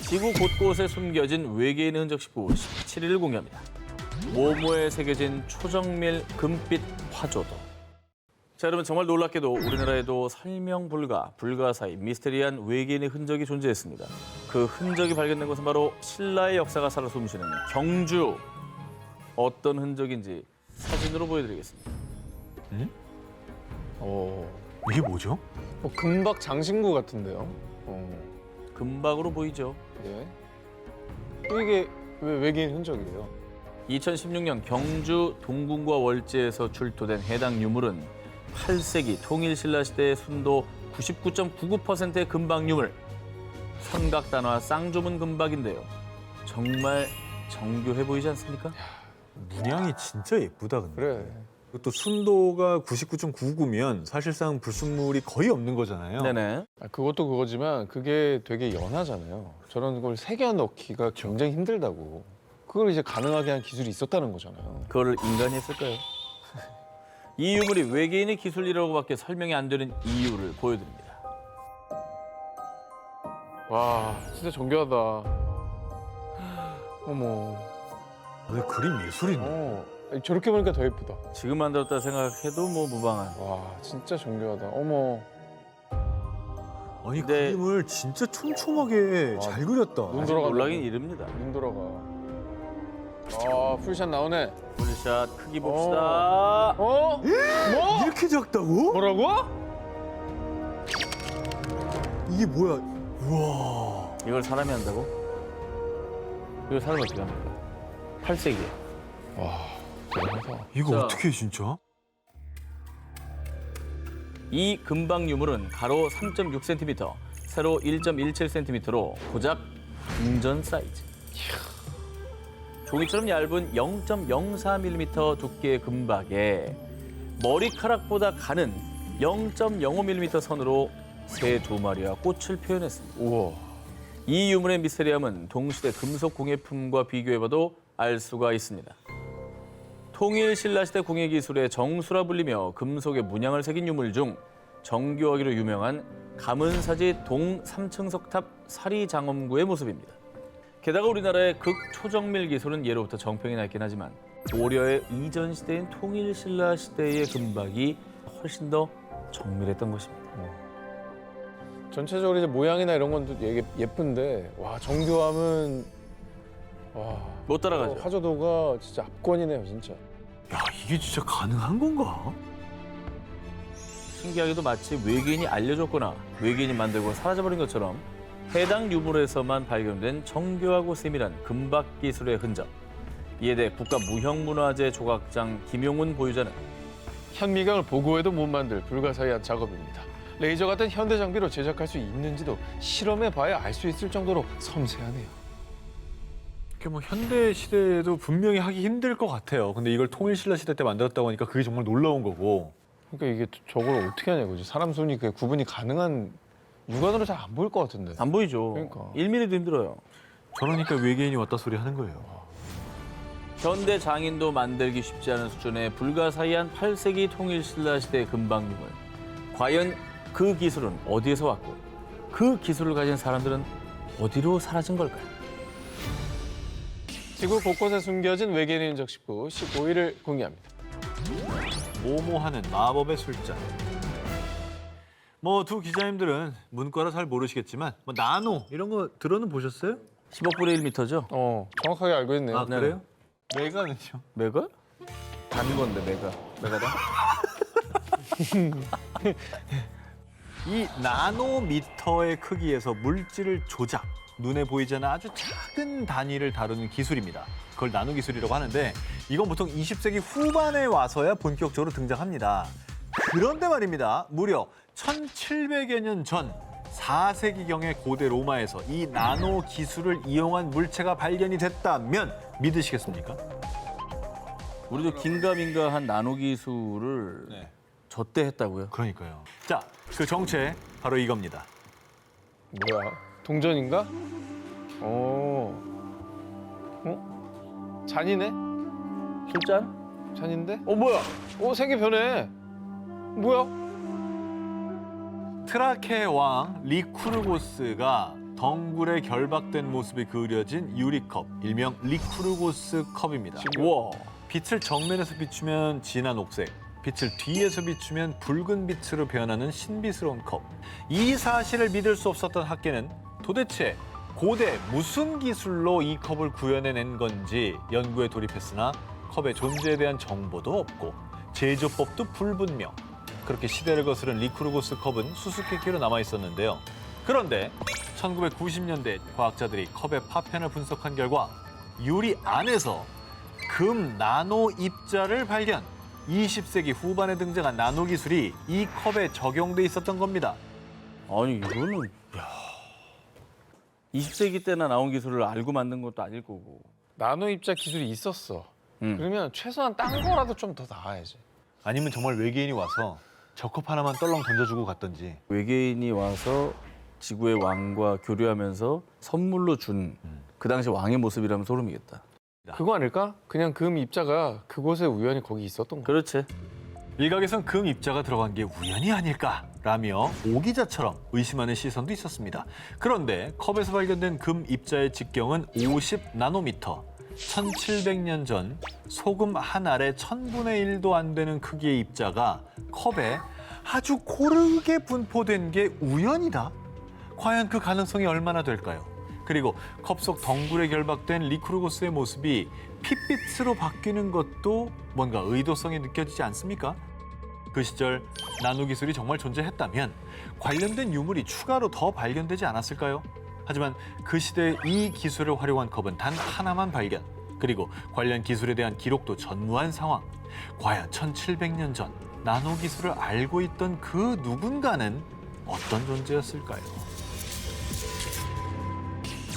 지구 곳곳에 숨겨진 외계인의 흔적 19, 17일 공개합니다. 모모에 새겨진 초정밀 금빛 화조도. 자, 여러분 정말 놀랍게도 우리나라에도 설명 불가사의 미스테리한 외계인의 흔적이 존재했습니다. 그 흔적이 발견된 곳은 바로 신라의 역사가 살아 숨쉬는 경주. 어떤 흔적인지 사진으로 보여드리겠습니다. 이게 뭐죠? 금박 장신구 같은데요. 금박으로 보이죠? 네. 이게 왜 외계인 흔적이에요? 2016년 경주 동궁과 월제에서 출토된 해당 유물은 8세기 통일신라 시대의 순도 99.99%의 금박 유물, 선각단화 쌍조문 금박인데요. 정말 정교해 보이지 않습니까? 문양이 진짜 예쁘다 근데. 그래. 또 순도가 99.99면 사실상 불순물이 거의 없는 거잖아요. 네네. 그것도 그거지만 그게 되게 연하잖아요. 저런 걸 새겨 넣기가 굉장히 힘들다고. 그걸 이제 가능하게 한 기술이 있었다는 거잖아요. 그거를 인간이 했을까요? 이 유물이 외계인의 기술이라고밖에 설명이 안 되는 이유를 보여드립니다. 와, 진짜 정교하다. 어머. 왜 그림 예술인데? 저렇게 보니까 더 예쁘다. 지금 만들었다 생각해도 뭐 무방한. 와, 진짜 정교하다. 어머. 아니 네. 그림을 진짜 촘촘하게 와, 잘 그렸다. 눈 아직 돌아간다. 놀라긴 이릅니다. 눈 돌아가. 아, 풀샷 나오네. 풀샷 크기 봅시다. 뭐? 이렇게 작다고? 뭐라고? 이게 뭐야? 우와. 이걸 사람이 한다고? 이걸 사람이 어떻게 합니까? 8세기에. 와, 대단하다. 이거 자. 어떻게 진짜? 이 금박 유물은 가로 3.6cm, 세로 1.17cm로 고작 궁전 사이즈. 종이처럼 얇은 0.04mm 두께의 금박에 머리카락보다 가는 0.05mm 선으로 새 두 마리와 꽃을 표현했습니다. 우와. 이 유물의 미스테리함은 동시대 금속 공예품과 비교해봐도 알 수가 있습니다. 통일 신라시대 공예 기술의 정수라 불리며 금속의 문양을 새긴 유물 중 정교하기로 유명한 감은사지 동삼층석탑 사리장엄구의 모습입니다. 게다가 우리나라의 극초정밀 기술은 예로부터 정평이 나 있긴 하지만 고려의 이전 시대인 통일 신라 시대의 금박이 훨씬 더 정밀했던 것입니다. 전체적으로 이제 모양이나 이런 건 되게 예쁜데, 와, 정교함은, 와. 못 따라가죠. 화조도가 진짜 압권이네요, 진짜. 야 이게 진짜 가능한 건가? 신기하게도 마치 외계인이 알려줬거나 외계인이 만들고 사라져버린 것처럼 해당 유물에서만 발견된 정교하고 세밀한 금박 기술의 흔적. 이에 대해 국가무형문화재 조각장 김용훈 보유자는 현미경을 보고해도 못 만들 불가사의한 작업입니다. 레이저 같은 현대 장비로 제작할 수 있는지도 실험해봐야 알 수 있을 정도로 섬세하네요. 이게 뭐 현대 시대에도 분명히 하기 힘들 것 같아요. 근데 이걸 통일신라 시대 때 만들었다고 하니까 그게 정말 놀라운 거고. 그러니까 이게 저걸 어떻게 하냐 이거지. 사람 손이 그 구분이 가능한 육안으로 잘 안 보일 것 같은데. 안 보이죠. 그러니까. 1mm도 힘들어요. 저러니까 외계인이 왔다 소리 하는 거예요. 현대 장인도 만들기 쉽지 않은 수준의 불가사의한 8세기 통일 신라 시대의 금박 유물. 과연 그 기술은 어디에서 왔고 그 기술을 가진 사람들은 어디로 사라진 걸까요? 지구 곳곳에 숨겨진 외계인 흔적 19, 15일을 공개합니다. 모모하는 마법의 술잔. 뭐 두 기자님들은 문과라 잘 모르시겠지만 뭐 나노 이런 거 들어는 보셨어요? 10억분의 1m죠? 정확하게 알고 있네요. 아 네. 그래요? 메가는요? 메가? 단 건데 메가. 메가다? 이 나노미터의 크기에서 물질을 조작, 눈에 보이지 않는 아주 작은 단위를 다루는 기술입니다. 그걸 나노 기술이라고 하는데 이건 보통 20세기 후반에 와서야 본격적으로 등장합니다. 그런데 말입니다. 무려 1700여 년 전 4세기경의 고대 로마에서 이 나노 기술을 이용한 물체가 발견이 됐다면 믿으시겠습니까? 우리도 긴가민가한 나노 기술을 네. 저 때 했다고요? 그러니까요. 자, 그 정체 바로 이겁니다. 뭐야? 동전인가? 잔이네? 술잔? 잔인데? 뭐야? 색이 변해. 뭐야? 트라케의 왕 리쿠르고스가 덩굴에 결박된 모습이 그려진 유리컵, 일명 리쿠르고스 컵입니다. 우와. 빛을 정면에서 비추면 진한 옥색, 빛을 뒤에서 비추면 붉은 빛으로 변하는 신비스러운 컵. 이 사실을 믿을 수 없었던 학계는 도대체 고대 무슨 기술로 이 컵을 구현해낸 건지 연구에 돌입했으나 컵의 존재에 대한 정보도 없고 제조법도 불분명. 그렇게 시대를 거스른 리쿠르고스 컵은 수수께끼로 남아 있었는데요. 그런데 1990년대 과학자들이 컵의 파편을 분석한 결과 유리 안에서 금 나노 입자를 발견. 20세기 후반에 등장한 나노 기술이 이 컵에 적용돼 있었던 겁니다. 아니 이거는 20세기 때나 나온 기술을 알고 만든 것도 아닐 거고. 나노 입자 기술이 있었어. 음. 그러면 최소한 딴 거라도 좀 더 나와야지. 아니면 정말 외계인이 와서 저 컵 하나만 떨렁 던져주고 갔던지. 외계인이 와서 지구의 왕과 교류하면서 선물로 준 그 당시 왕의 모습이라면 소름이겠다. 그거 아닐까? 그냥 금 입자가 그곳에 우연히 거기 있었던 거. 그렇지. 일각에선 금 입자가 들어간 게 우연이 아닐까라며 오기자처럼 의심하는 시선도 있었습니다. 그런데 컵에서 발견된 금 입자의 직경은 50 나노미터. 1700년 전 소금 한 알의 1000분의 1도 안 되는 크기의 입자가 컵에 아주 고르게 분포된 게 우연이다? 과연 그 가능성이 얼마나 될까요? 그리고 컵 속 덩굴에 결박된 리쿠르고스의 모습이 핏빛으로 바뀌는 것도 뭔가 의도성이 느껴지지 않습니까? 그 시절 나노 기술이 정말 존재했다면 관련된 유물이 추가로 더 발견되지 않았을까요? 하지만 그 시대에 이 기술을 활용한 컵은 단 하나만 발견. 그리고 관련 기술에 대한 기록도 전무한 상황. 과연 1700년 전 나노 기술을 알고 있던 그 누군가는 어떤 존재였을까요?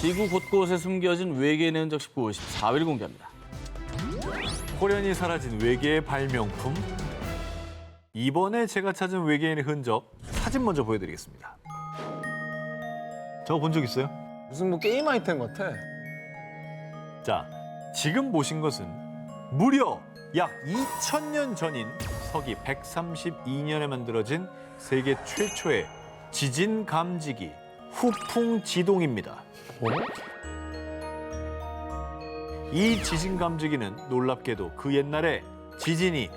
지구 곳곳에 숨겨진 외계인의 흔적 19호 14일 공개합니다. 호련히 사라진 외계의 발명품. 이번에 제가 찾은 외계인의 흔적 사진 먼저 보여드리겠습니다. 저거 본 적 있어요? 무슨 뭐 게임 아이템 같아. 자, 지금 보신 것은 무려 약 2000년 전인 서기 132년에 만들어진 세계 최초의 지진 감지기 후풍 지동입니다. 이 지진 감지기는 놀랍게도 그 옛날에 지진이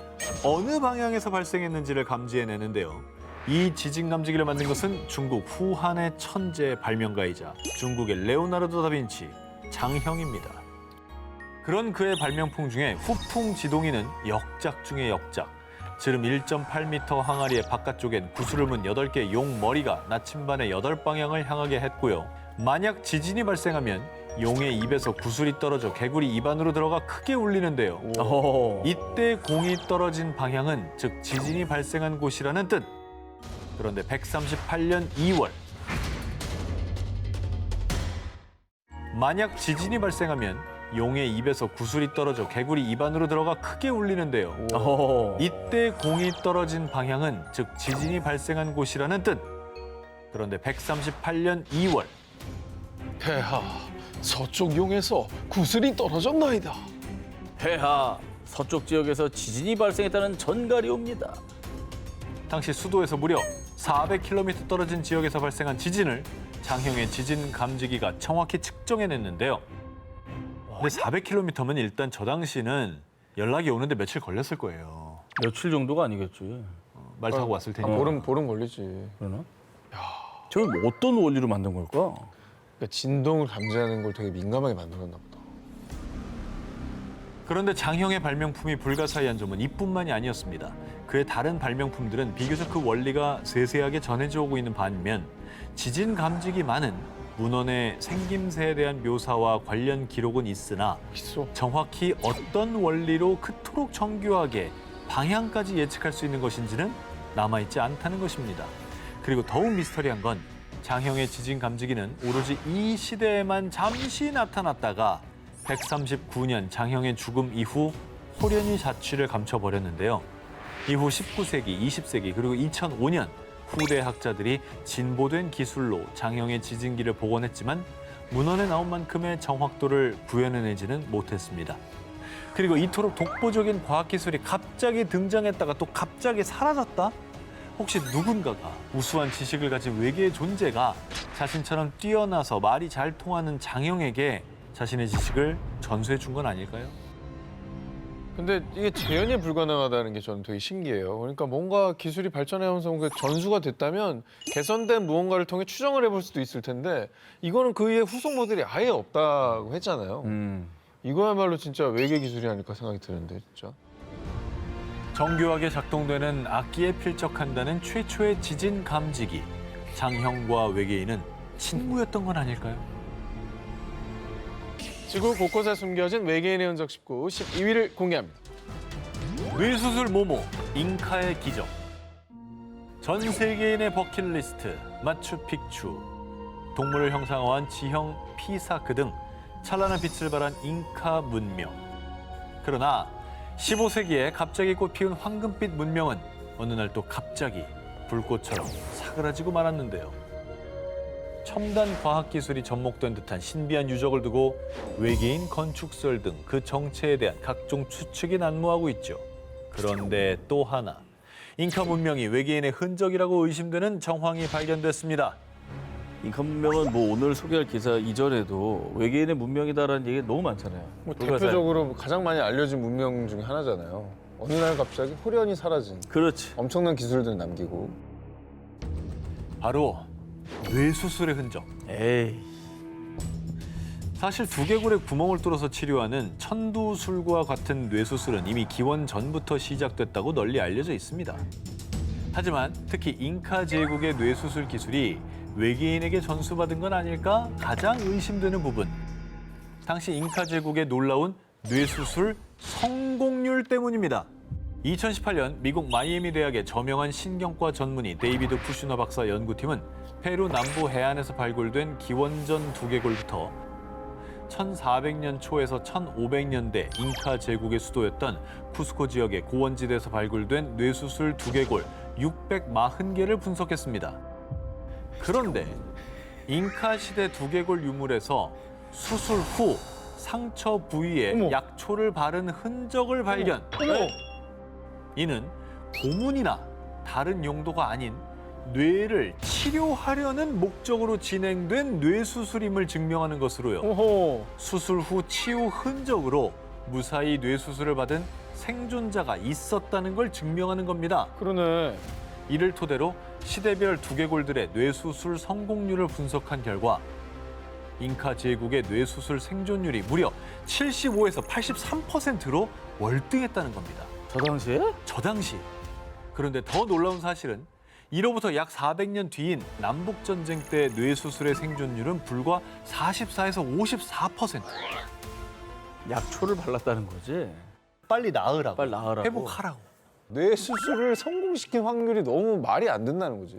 어느 방향에서 발생했는지를 감지해내는데요. 이 지진 감지기를 만든 것은 중국 후한의 천재 발명가이자 중국의 레오나르도 다빈치 장형입니다. 그런 그의 발명품 중에 후풍 지동이는 역작 중의 역작. 지름 1.8m 항아리의 바깥쪽엔 구슬을 문 8개의 용 머리가 나침반의 8방향을 향하게 했고요. 만약 지진이 발생하면 용의 입에서 구슬이 떨어져 개구리 입 안으로 들어가 크게 울리는데요. 이때 공이 떨어진 방향은 즉 지진이 발생한 곳이라는 뜻. 그런데 138년 2월 만약 지진이 발생하면 용의 입에서 구슬이 떨어져 개구리 입 안으로 들어가 크게 울리는데요. 이때 공이 떨어진 방향은 즉 지진이 발생한 곳이라는 뜻. 그런데 138년 2월 폐하, 서쪽 용에서 구슬이 떨어졌나이다. 폐하, 서쪽 지역에서 지진이 발생했다는 전갈이 옵니다. 당시 수도에서 무려 400km 떨어진 지역에서 발생한 지진을 장형의 지진 감지기가 정확히 측정해냈는데요. 근데 400km면 일단 저 당시는 연락이 오는데 며칠 걸렸을 거예요. 며칠 정도가 아니겠지. 말 타고 왔을 테니까. 보름 걸리지. 그러나? 저건 뭐 어떤 원리로 만든 걸까? 그러니까 진동을 감지하는 걸 되게 민감하게 만들었나 보다. 그런데 장형의 발명품이 불가사의한 점은 이뿐만이 아니었습니다. 그의 다른 발명품들은 비교적 그 원리가 세세하게 전해져 오고 있는 반면 지진 감지기만은 문헌의 생김새에 대한 묘사와 관련 기록은 있으나 있어. 정확히 어떤 원리로 그토록 정교하게 방향까지 예측할 수 있는 것인지는 남아있지 않다는 것입니다. 그리고 더욱 미스터리한 건 장형의 지진 감지기는 오로지 이 시대에만 잠시 나타났다가 139년 장형의 죽음 이후 호련히 자취를 감춰버렸는데요. 이후 19세기, 20세기 그리고 2005년 후대 학자들이 진보된 기술로 장형의 지진기를 복원했지만 문헌에 나온 만큼의 정확도를 구현해내지는 못했습니다. 그리고 이토록 독보적인 과학기술이 갑자기 등장했다가 또 갑자기 사라졌다? 혹시 누군가가 우수한 지식을 가진 외계의 존재가 자신처럼 뛰어나서 말이 잘 통하는 장형에게 자신의 지식을 전수해 준 건 아닐까요? 근데 이게 재현이 불가능하다는 게 저는 되게 신기해요. 그러니까 뭔가 기술이 발전하면서 뭔가 전수가 됐다면 개선된 무언가를 통해 추정을 해볼 수도 있을 텐데 이거는 그의 후속 모델이 아예 없다고 했잖아요. 이거야말로 진짜 외계 기술이 아닐까 생각이 드는데 진짜. 정교하게 작동되는 악기에 필적한다는 최초의 지진 감지기. 장형과 외계인은 친구였던 건 아닐까요? 지구 곳곳에 숨겨진 외계인의 흔적 19, 12위를 공개합니다. 뇌수술 모모, 잉카의 기적. 전 세계인의 버킷리스트, 마추픽추. 동물을 형상화한 지형 피사크 등 찬란한 빛을 발한 잉카 문명. 그러나 15세기에 갑자기 꽃피운 황금빛 문명은 어느 날 또 갑자기 불꽃처럼 사그라지고 말았는데요. 첨단 과학기술이 접목된 듯한 신비한 유적을 두고 외계인 건축설 등 그 정체에 대한 각종 추측이 난무하고 있죠. 그런데 또 하나, 잉카 문명이 외계인의 흔적이라고 의심되는 정황이 발견됐습니다. 잉카 문명은 뭐 오늘 소개할 기사 이전에도 외계인의 문명이다라는 얘기가 너무 많잖아요. 뭐 대표적으로 가장 많이 알려진 문명 중에 하나잖아요. 어느 날 갑자기 호련히 사라진 그렇지. 엄청난 기술들 남기고. 바로 뇌수술의 흔적. 에이. 사실 두개골에 구멍을 뚫어서 치료하는 천두술과 같은 뇌수술은 이미 기원 전부터 시작됐다고 널리 알려져 있습니다. 하지만 특히 잉카 제국의 뇌수술 기술이 외계인에게 전수받은 건 아닐까 가장 의심되는 부분. 당시 잉카 제국의 놀라운 뇌수술 성공률 때문입니다. 2018년 미국 마이애미 대학의 저명한 신경과 전문의 데이비드 쿠슈너 박사 연구팀은 페루 남부 해안에서 발굴된 기원전 두개골부터 1400년 초에서 1500년대 잉카 제국의 수도였던 쿠스코 지역의 고원지대에서 발굴된 뇌수술 두개골 640개를 분석했습니다. 그런데 잉카 시대 두개골 유물에서 수술 후 상처 부위에 어머. 약초를 바른 흔적을 발견. 어머! 이는 고문이나 다른 용도가 아닌 뇌를 치료하려는 목적으로 진행된 뇌수술임을 증명하는 것으로요. 오호. 수술 후 치유 흔적으로 무사히 뇌수술을 받은 생존자가 있었다는 걸 증명하는 겁니다. 그러네. 이를 토대로 시대별 두개골들의 뇌수술 성공률을 분석한 결과 잉카 제국의 뇌수술 생존율이 무려 75에서 83%로 월등했다는 겁니다. 저 당시에? 저 당시. 그런데 더 놀라운 사실은 이로부터 약 400년 뒤인 남북전쟁 때 뇌수술의 생존율은 불과 44에서 54%. 약초를 발랐다는 거지. 빨리 나으라고. 빨리 나으라고. 회복하라고. 뇌 수술을 성공시킨 확률이 너무 말이 안 된다는 거지.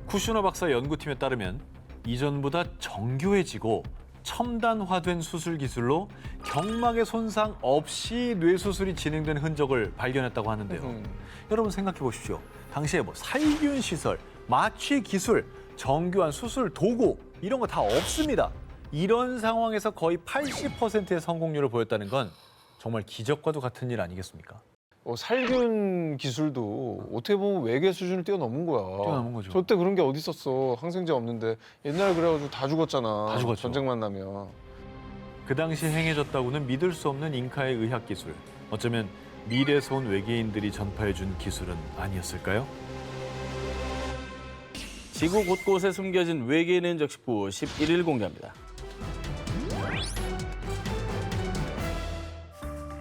쿠슈너 박사 연구팀에 따르면 이전보다 정교해지고 첨단화된 수술 기술로 경막의 손상 없이 뇌수술이 진행된 흔적을 발견했다고 하는데요. 여러분 생각해 보십시오. 당시에 뭐 살균 시설, 마취 기술, 정교한 수술 도구 이런 거 다 없습니다. 이런 상황에서 거의 80%의 성공률을 보였다는 건 정말 기적과도 같은 일 아니겠습니까? 살균 기술도 어떻게 보면 외계 수준을 뛰어넘은 거야. 뛰어넘은 거죠. 저때 그런 게 어디 있었어. 항생제 없는데. 옛날에 그래가지고 다 죽었잖아. 다 죽었죠. 전쟁만 나면. 그 당시 행해졌다고는 믿을 수 없는 잉카의 의학 기술. 어쩌면 미래에서 온 외계인들이 전파해준 기술은 아니었을까요? 지구 곳곳에 숨겨진 외계인의 흔적 19, 11일 공개합니다.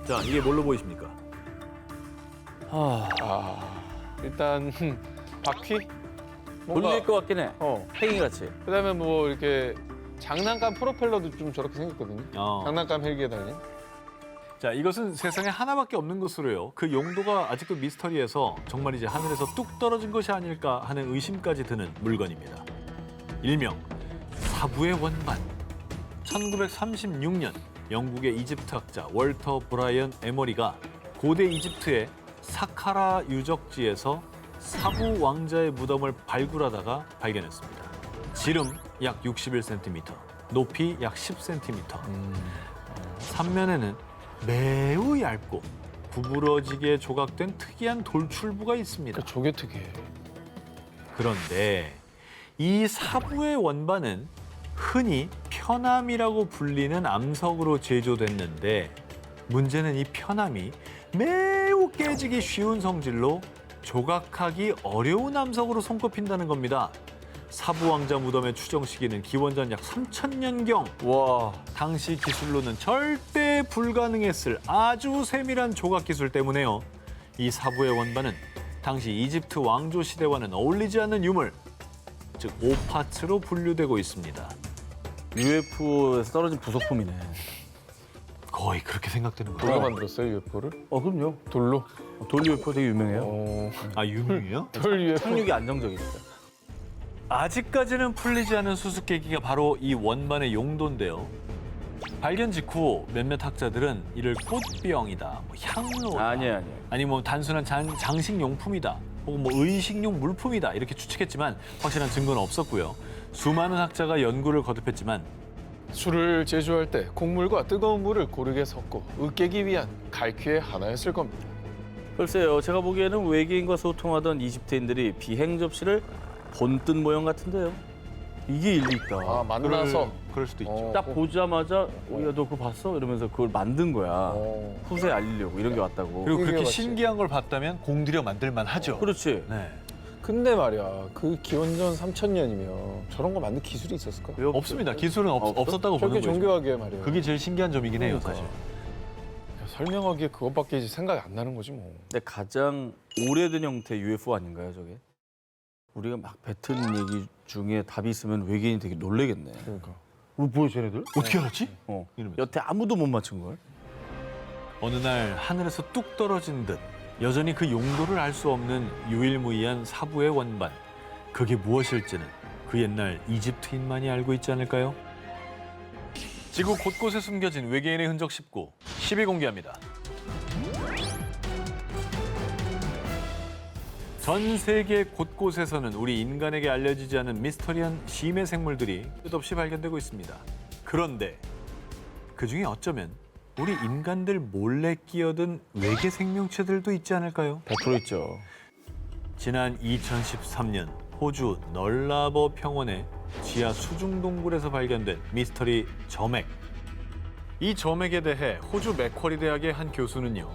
자, 이게 뭘로 보이십니까? 일단 바퀴? 돌릴 것 같긴 해. 어. 팽이같이. 그다음에 뭐 이렇게 장난감 프로펠러도 좀 저렇게 생겼거든요. 장난감 헬기에 달린. 자, 이것은 세상에 하나밖에 없는 것으로요. 그 용도가 아직도 미스터리해서 정말 이제 하늘에서 뚝 떨어진 것이 아닐까 하는 의심까지 드는 물건입니다. 일명 사부의 원반. 1936년 영국의 이집트 학자 월터 브라이언 에머리가 고대 이집트의 사카라 유적지에서 사부 왕자의 무덤을 발굴하다가 발견했습니다. 지름 약 61cm, 높이 약 10cm. 삼면에는 매우 얇고 구부러지게 조각된 특이한 돌출부가 있습니다. 저게 특이해. 그런데 이 사부의 원반은 흔히 편암이라고 불리는 암석으로 제조됐는데 문제는 이 편암이 매우 깨지기 쉬운 성질로 조각하기 어려운 암석으로 손꼽힌다는 겁니다. 사부 왕자 무덤의 추정 시기는 기원전 약 3000년경. 와, 당시 기술로는 절대 불가능했을 아주 세밀한 조각 기술 때문에요. 이 사부의 원반은 당시 이집트 왕조 시대와는 어울리지 않는 유물, 즉 오파츠로 분류되고 있습니다. UFO에서 떨어진 부속품이네. 거의 그렇게 생각되는 누가 거예요. 만들었어요 UFO를? 그럼요. 돌로? 돌 UFO 되게 유명해요. 아, 유명해요? 돌 UFO. 착륙이 안정적이니까. 아직까지는 풀리지 않은 수수께끼가 바로 이 원반의 용도인데요. 발견 직후 몇몇 학자들은 이를 꽃병이다, 뭐 향로다, 아니에요. 아니 뭐 단순한 장식 용품이다, 혹은 뭐 의식용 물품이다 이렇게 추측했지만 확실한 증거는 없었고요. 수많은 학자가 연구를 거듭했지만 술을 제조할 때 곡물과 뜨거운 물을 고르게 섞고 으깨기 위한 갈퀴의 하나였을 겁니다. 글쎄요, 제가 보기에는 외계인과 소통하던 이집트인들이 비행 접시를 본뜬 모형 같은데요. 이게 일리 있다. 아 만나서. 그럴 수도 있죠. 어. 딱 보자마자 야, 너 그거 봤어? 이러면서 그걸 만든 거야. 어. 후세에 알리려고 이런 게 왔다고. 그리고 그렇게 맞지. 신기한 걸 봤다면 공들여 만들만 하죠. 그렇지. 네. 근데 말이야 그 기원전 3000년이면 저런 거 만들 기술이 있었을까? 왜 없어? 없습니다. 기술은 없었다고 보는 저렇게 거죠. 정교하게 말이야. 그게 제일 신기한 점이긴 해요, 그러니까. 사실. 야, 설명하기에 그것밖에 이제 생각이 안 나는 거지 뭐. 근데 가장 오래된 형태 UFO 아닌가요, 저게? 우리가 막 뱉은 얘기 중에 답이 있으면 외계인이 되게 놀래겠네. 그러니까. 뭐야, 쟤네들? 어떻게 알았지? 이러면서. 여태 아무도 못 맞춘 걸? 어느 날 하늘에서 뚝 떨어진 듯 여전히 그 용도를 알 수 없는 유일무이한 사부의 원반. 그게 무엇일지는 그 옛날 이집트인만이 알고 있지 않을까요? 지구 곳곳에 숨겨진 외계인의 흔적 19, 10위 공개합니다. 전 세계 곳곳에서는 우리 인간에게 알려지지 않은 미스터리한 심해 생물들이 끝없이 발견되고 있습니다. 그런데 그중에 어쩌면 우리 인간들 몰래 끼어든 외계 생명체들도 있지 않을까요? 100% 있죠. 지난 2013년 호주 널라버 평원의 지하 수중 동굴에서 발견된 미스터리 점액. 이 점액에 대해 호주 맥쿼리 대학의 한 교수는요.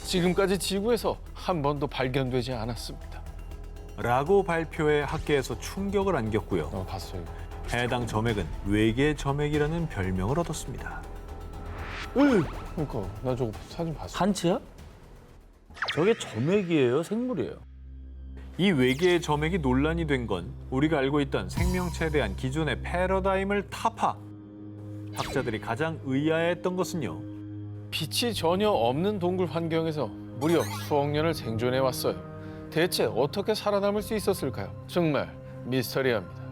지금까지 지구에서 한 번도 발견되지 않았습니다. 라고 발표해 학계에서 충격을 안겼고요. 봤어요. 해당 점액은 외계 점액이라는 별명을 얻었습니다. 그러니까 나 저거 사진 봤어. 한치야? 저게 점액이에요, 생물이에요? 이 외계 점액이 논란이 된 건 우리가 알고 있던 생명체에 대한 기존의 패러다임을 타파. 학자들이 가장 의아해했던 것은요. 빛이 전혀 없는 동굴 환경에서 무려 수억 년을 생존해 왔어요. 대체 어떻게 살아남을 수 있었을까요? 정말 미스터리합니다.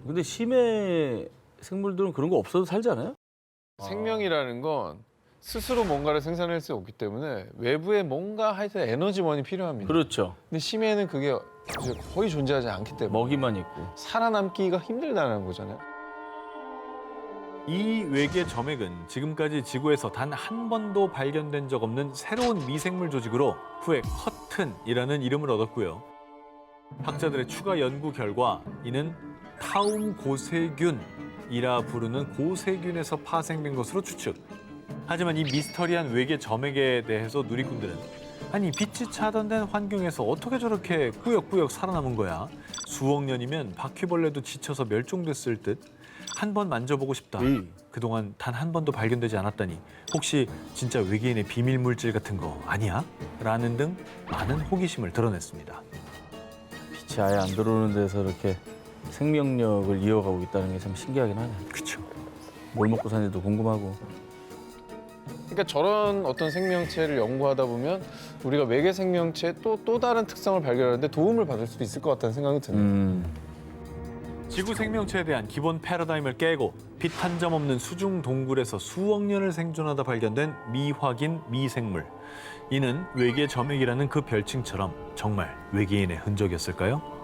근데 심해 생물들은 그런 거 없어도 살잖아요? 생명이라는 건 스스로 뭔가를 생산할 수 없기 때문에 외부에 뭔가 하여튼 에너지원이 필요합니다. 그렇죠. 근데 심해는 그게 이제 거의 존재하지 않기 때문에 먹이만 있고. 살아남기가 힘들다는 거잖아요. 이 외계 점액은 지금까지 지구에서 단 한 번도 발견된 적 없는 새로운 미생물 조직으로 후에 커튼이라는 이름을 얻었고요. 학자들의 추가 연구 결과 이는 타움 고세균이라 부르는 고세균에서 파생된 것으로 추측. 하지만 이 미스터리한 외계 점액에 대해서 누리꾼들은 아니 빛이 차단된 환경에서 어떻게 저렇게 꾸역꾸역 살아남은 거야? 수억 년이면 바퀴벌레도 지쳐서 멸종됐을 듯. 한 번 만져보고 싶다. 그동안 단 한 번도 발견되지 않았다니 혹시 진짜 외계인의 비밀 물질 같은 거 아니야? 라는 등 많은 호기심을 드러냈습니다. 빛이 아예 안 들어오는 데서 이렇게 생명력을 이어가고 있다는 게 참 신기하긴 하네. 그렇죠. 뭘 먹고 사는지도 궁금하고. 그러니까 저런 어떤 생명체를 연구하다 보면 우리가 외계 생명체의 또 다른 특성을 발견하는데 도움을 받을 수도 있을 것 같다는 생각이 드네요. 지구 생명체에 대한 기본 패러다임을 깨고 빛 한 점 없는 수중 동굴에서 수억 년을 생존하다 발견된 미확인 미생물. 이는 외계 점액이라는 그 별칭처럼 정말 외계인의 흔적이었을까요?